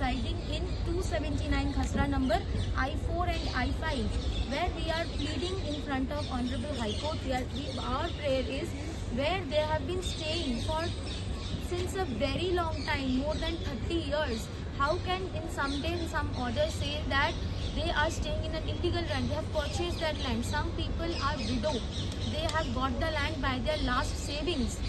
residing in 279 Khasra number I4 and I5, where we are pleading in front of Honorable High Court. Our prayer is where they have been staying for since a very long time, more than 30 years. How can in some day some order say that they are staying in an illegal land? They have purchased that land. Some people are widow. They have got the land by their last savings.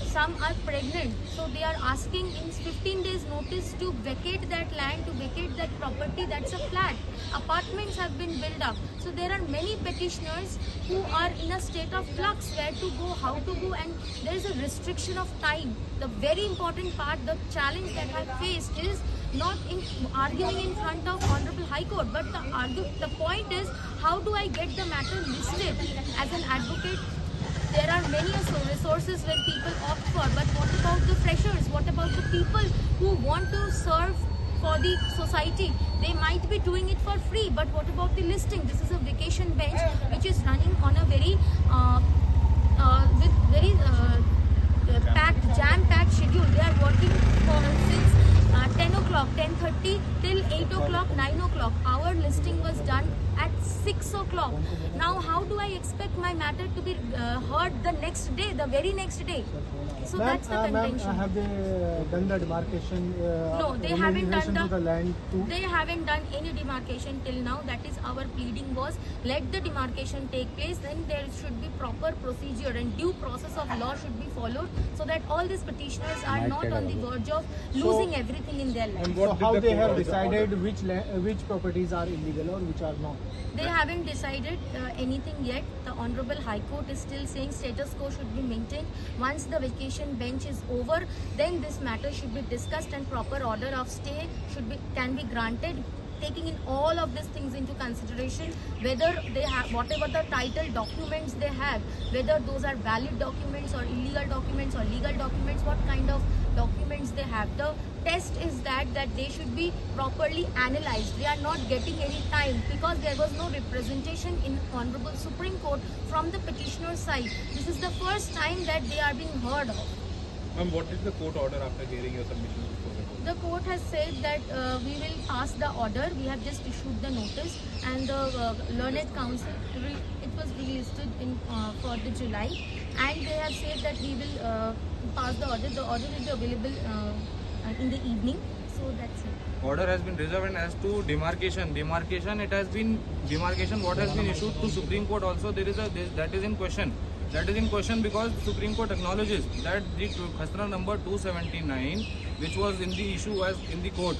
Some are pregnant, so they are asking in 15 days notice to vacate that land, to vacate that property. That's a flat. Apartments have been built up. So there are many petitioners who are in a state of flux, where to go, how to go, and there is a restriction of time. The very important part, the challenge that I faced is not in arguing in front of Honorable High Court, but the point is, how do I get the matter listed as an advocate? There are many resources when people opt for, but what about the freshers? What about the people who want to serve for the society? They might be doing it for free, but what about the listing? This is a vacation bench which is running on a very jam-packed schedule. They are working since 10 o'clock, 10:30 till 8 o'clock, 9 o'clock. Our listing was done at 6 o'clock. Now, how do I expect my matter to be heard the next day, the very next day? So that's the contention. Have they done the demarcation? No, they haven't done the land too? They haven't done any demarcation till now. That is our pleading was, let the demarcation take place. Then there should be proper procedure and due process of law should be followed, so that all these petitioners are not on the verge of losing everything in their life. And so how they have decided which properties are illegal or which are not? They haven't decided anything yet. The Honorable High Court is still saying status quo should be maintained. Once the vacation bench is over, then this matter should be discussed and proper order of stay can be granted, taking in all of these things into consideration, whether they have whatever the title documents they have, whether those are valid documents or illegal documents or legal documents, what kind of documents they have. The test is that they should be properly analyzed. They are not getting any time because there was no representation in Honorable Supreme Court from the petitioner side. This is the first time that they are being heard of. Ma'am, what did the court order after hearing your submission before the court? The court has said that we will pass the order. We have just issued the notice, and the Learned Council, it was relisted in for the July, and they have said that we will pass the order. The order will be available in the evening. So that's it. Order has been reserved, and as to demarcation, it has been what has been issued to Supreme Court also. That is in question. That is in question because Supreme Court acknowledges that the Khasra number 279, which was in the issue, was in the court.